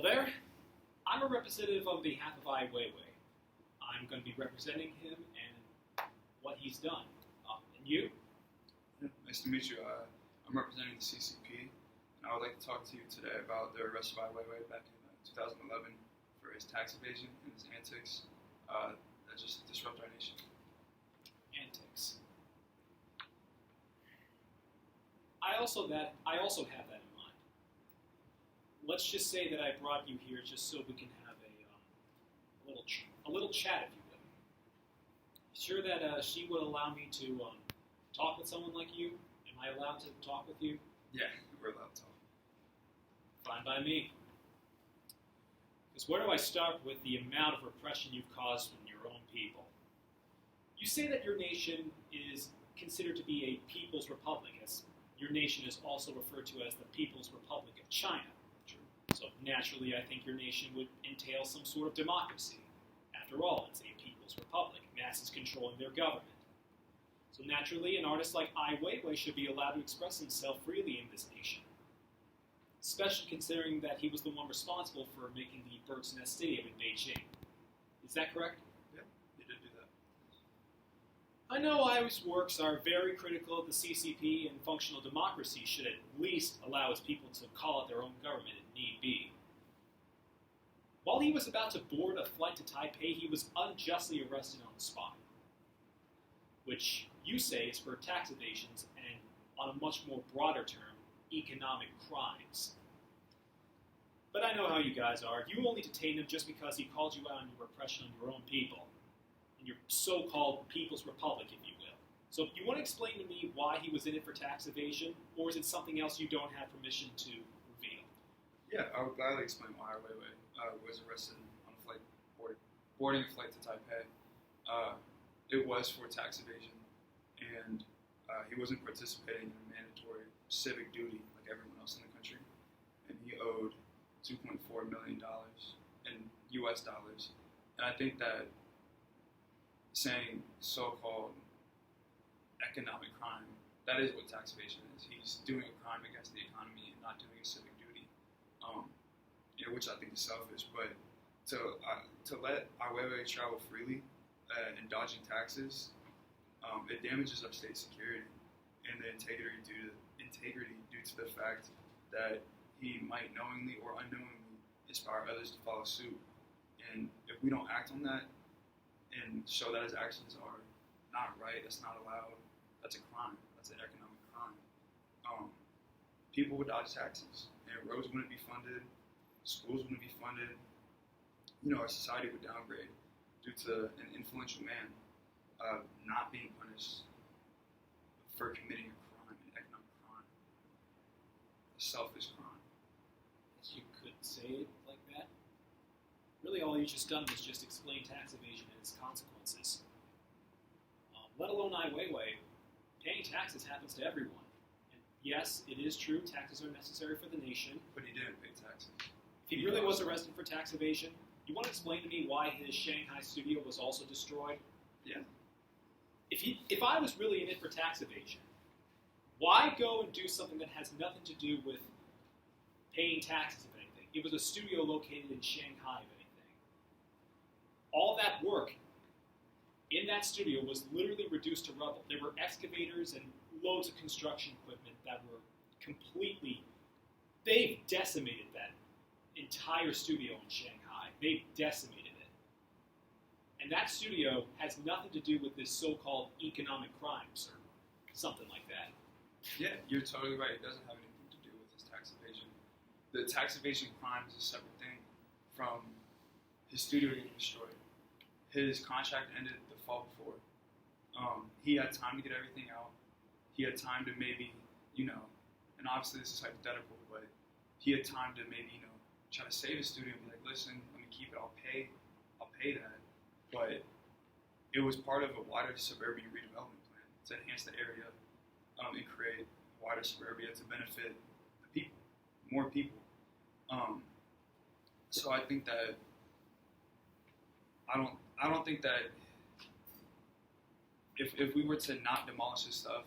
there. I'm a representative on behalf of Ai Weiwei. I'm going to be representing him and what he's done. And you? Yeah, nice to meet you. I'm representing the CCP, and I would like to talk to you today about the arrest of Ai Weiwei back in 2011 for his tax evasion and his antics that just disrupt our nation. Antics. I also have that in mind. Let's just say that I brought you here just so we can have a little chat, if you will. Sure that she would allow me to talk with someone like you? Am I allowed to talk with you? Yeah, we're allowed to talk. Fine by me. Because where do I start with the amount of repression you've caused in your own people? You say that your nation is considered to be a people's republic, as your nation is also referred to as the People's Republic of China. True. So naturally, I think your nation would entail some sort of democracy. After all, it's a people's republic, masses controlling their government. So naturally, an artist like Ai Weiwei should be allowed to express himself freely in this nation, especially considering that he was the one responsible for making the Bird's Nest Stadium in Beijing. Is that correct? Yeah, you did do that. I know Ai's works are very critical of the CCP, and functional democracy should at least allow its people to call out their own government if need be. While he was about to board a flight to Taipei, he was unjustly arrested on the spot, which you say is for tax evasions and, on a much more broader term, economic crimes. But I know how you guys are. You only detained him just because he called you out on your repression on your own people, in your so-called People's Republic, if you will. So you want to explain to me why he was in it for tax evasion, or is it something else you don't have permission to reveal? Yeah, I would gladly explain why Ai Weiwei was arrested on a flight, boarding a flight to Taipei. It was for tax evasion, and he wasn't participating in a mandatory civic duty like everyone else in the country, and he owed $2.4 million in US dollars. And I think that saying so-called economic crime, that is what tax evasion is. He's doing a crime against the economy and not doing a civic duty, which I think is selfish. But to let Ai Weiwei travel freely and dodging taxes, it damages our state security and the integrity due to the fact that he might knowingly or unknowingly inspire others to follow suit. And if we don't act on that and show that his actions are not right, that's not allowed, that's a crime. That's an economic crime. People would dodge taxes, and roads wouldn't be funded, schools wouldn't be funded. Our society would downgrade due to an influential man not being punished for committing a crime, an economic crime, a selfish crime. You could say it like that. Really, all you just done was just explain tax evasion and its consequences. Let alone Ai Weiwei, paying taxes happens to everyone. And yes, it is true, taxes are necessary for the nation. But he didn't pay taxes. If he really was arrested for tax evasion, you want to explain to me why his Shanghai studio was also destroyed? Yeah. If I was really in it for tax evasion, why go and do something that has nothing to do with paying taxes, if anything? It was a studio located in Shanghai, if anything. All that work in that studio was literally reduced to rubble. There were excavators and loads of construction equipment that were they've decimated that entire studio in Shanghai. They've decimated it. And that studio has nothing to do with this so-called economic crimes or something like that. Yeah, you're totally right. It doesn't have anything to do with his tax evasion. The tax evasion crime is a separate thing from his studio getting destroyed. His contract ended the fall before. He had time to get everything out. He had time to maybe, and obviously this is hypothetical, but he had time to maybe, try to save his studio and be like, listen, let me keep it, I'll pay that. But it was part of a wider suburban redevelopment plan to enhance the area and create wider suburbia to benefit the people, more people. So I think that I don't think that if we were to not demolish his stuff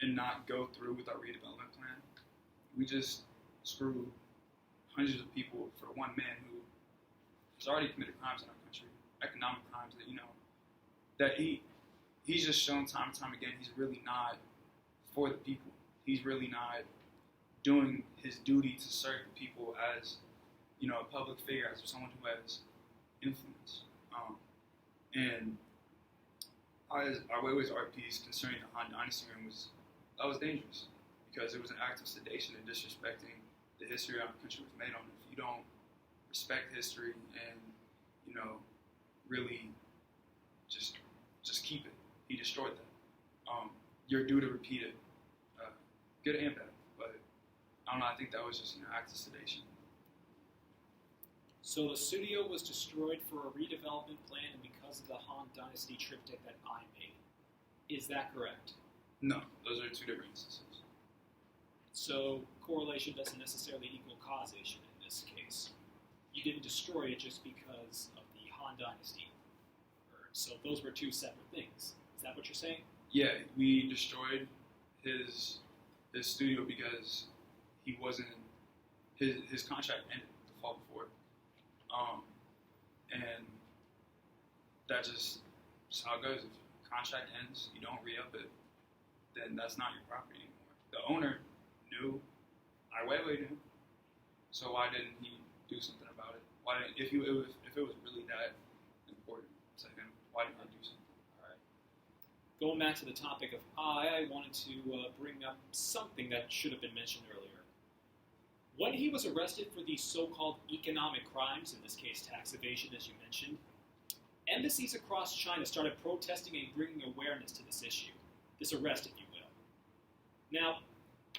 and not go through with our redevelopment plan, we just screw hundreds of people for one man who has already committed crimes in our country, economic crimes that he's just shown time and time again he's really not for the people. He's really not doing his duty to serve the people as a public figure, as someone who has influence. And our Weiwei's art piece concerning the Han Dynasty room was dangerous because it was an act of sedation and disrespecting the history our country was made on. If you don't respect history and really just keep it, he destroyed that. You're due to repeat it, good and bad. But I don't know. I think that was just an act of sedation. So the studio was destroyed for a redevelopment plan and because of the Han Dynasty triptych that I made. Is that correct? No, those are two different instances. So correlation doesn't necessarily equal causation in this case. You didn't destroy it just because of the Han Dynasty. So those were two separate things. Is that what you're saying? Yeah, we destroyed his studio because he wasn't his contract ended the fall before, and that's how it goes. If the contract ends, you don't re-up it, then that's not your property anymore. The owner knew, Ai Weiwei knew, so why didn't he do something about it? Why didn't, if it was really that important to him, why didn't he do something? All right. Going back to the topic of I wanted to bring up something that should have been mentioned earlier. When he was arrested for these so-called economic crimes, in this case tax evasion, as you mentioned, embassies across China started protesting and bringing awareness to this issue, this arrest, if you will. Now,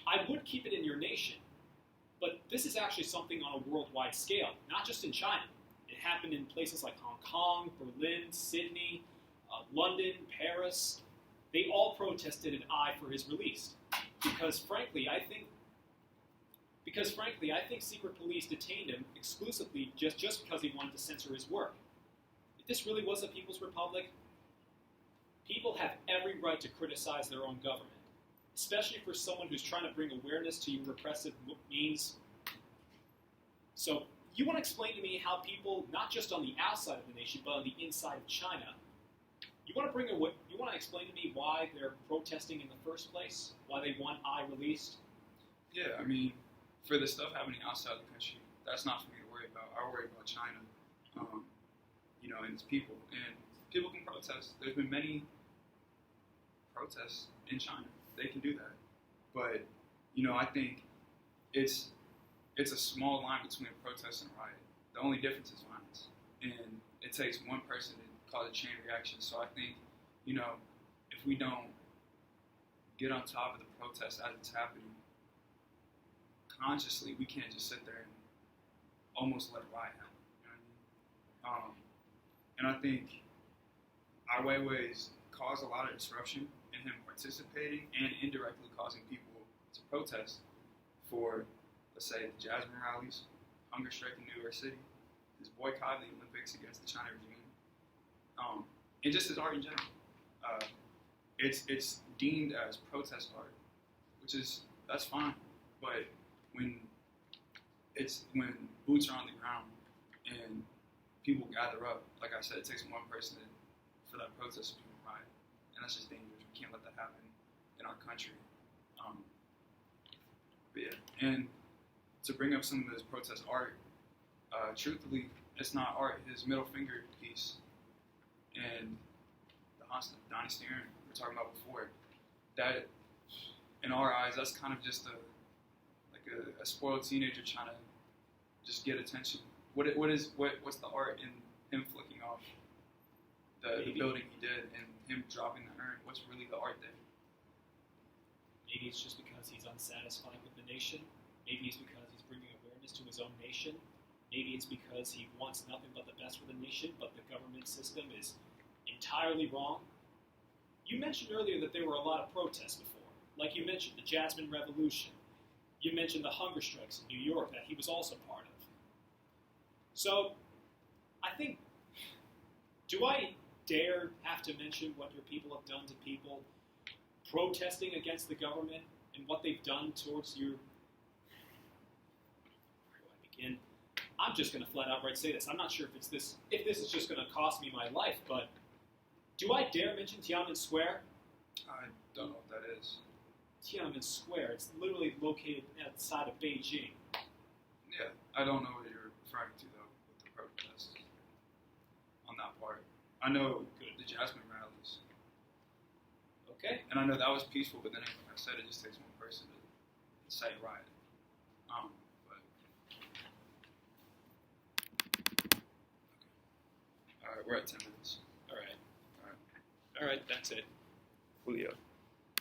I would keep it in your nation, but this is actually something on a worldwide scale, not just in China. It happened in places like Hong Kong, Berlin, Sydney, London, Paris. They all protested an Ai for his release because, frankly, I think secret police detained him exclusively just because he wanted to censor his work. If this really was a people's republic, people have every right to criticize their own government, especially for someone who's trying to bring awareness to repressive means. So, you want to explain to me how people, not just on the outside of the nation, but on the inside of China, you want to explain to me why they're protesting in the first place? Why they want Ai released? Yeah, I mean, for the stuff happening outside the country, that's not for me to worry about. I worry about China, and its people. And people can protest. There's been many protests in China. They can do that. But, I think it's a small line between a protest and a riot. The only difference is violence. And it takes one person to cause a chain reaction. So I think, if we don't get on top of the protest as it's happening, consciously, we can't just sit there and almost let a riot happen. You know what I mean? And I think Ai Weiwei's caused a lot of disruption in him participating and indirectly causing people to protest for, let's say, the Jasmine rallies, hunger strike in New York City, his boycott of the Olympics against the China regime, and just his art in general. It's deemed as protest art, that's fine, but when boots are on the ground and people gather up, like I said, it takes one person for that protest to be riot, and that's just dangerous. We can't let that happen in our country. But yeah, and to bring up some of this protest art, truthfully, it's not art. His middle finger piece and the Han Dynasty we were talking about before, that in our eyes, that's kind of just a spoiled teenager trying to just get attention. What's the art in him flicking off the building he did and him dropping the urn? What's really the art there? Maybe it's just because he's unsatisfied with the nation. Maybe it's because he's bringing awareness to his own nation. Maybe it's because he wants nothing but the best for the nation, but the government system is entirely wrong. You mentioned earlier that there were a lot of protests before. Like you mentioned, the Jasmine Revolution. You mentioned the hunger strikes in New York that he was also part of. So, I think, do I dare have to mention what your people have done to people protesting against the government and what they've done towards your And I'm just going to flat outright say this. I'm not sure if this is just going to cost me my life, but do I dare mention Tiananmen Square? I don't know what that is. Tiananmen Square. It's literally located outside of Beijing. Yeah, I don't know what you're referring to though with the protests on that part. I know the Jasmine rallies, Okay. and I know that was peaceful, but then like I said, it just takes one person to incite a riot. But all right, we're at 10 minutes. All right. That's it. Julio.